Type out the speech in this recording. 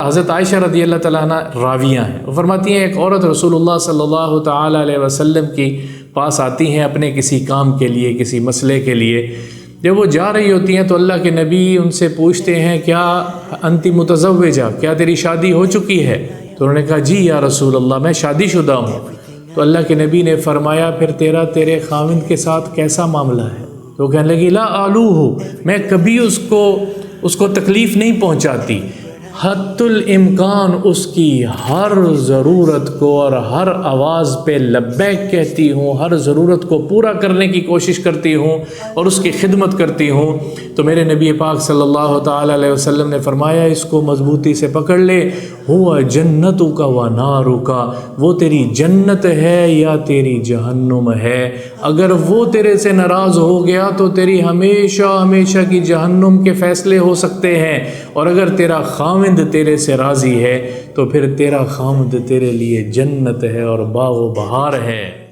حضرت عائشہ رضی اللہ تعالیٰ عنہ راویہ ہیں، وہ فرماتی ہیں ایک عورت رسول اللہ صلی اللہ تعالیٰ علیہ وسلم کی پاس آتی ہیں اپنے کسی کام کے لیے، کسی مسئلے کے لیے۔ جب وہ جا رہی ہوتی ہیں تو اللہ کے نبی ان سے پوچھتے ہیں کیا انت متزوجہ، کیا تیری شادی ہو چکی ہے؟ تو انہوں نے کہا جی یا رسول اللہ میں شادی شدہ ہوں۔ تو اللہ کے نبی نے فرمایا پھر تیرے خاوند کے ساتھ کیسا معاملہ ہے؟ تو کہنے لگی لا آلوہ، میں کبھی اس کو تکلیف نہیں پہنچاتی، حتی الامکان اس کی ہر ضرورت کو اور ہر آواز پہ لبیک کہتی ہوں، ہر ضرورت کو پورا کرنے کی کوشش کرتی ہوں اور اس کی خدمت کرتی ہوں۔ تو میرے نبی پاک صلی اللہ تعالیٰ علیہ وسلم نے فرمایا اس کو مضبوطی سے پکڑ لے، ہوا جنتک و نارک، وہ تیری جنت ہے یا تیری جہنم ہے۔ اگر وہ تیرے سے ناراض ہو گیا تو تیری ہمیشہ ہمیشہ کی جہنم کے فیصلے ہو سکتے ہیں، اور اگر تیرا خاوند تیرے سے راضی ہے تو پھر تیرا خاوند تیرے لیے جنت ہے اور باغ و بہار ہے۔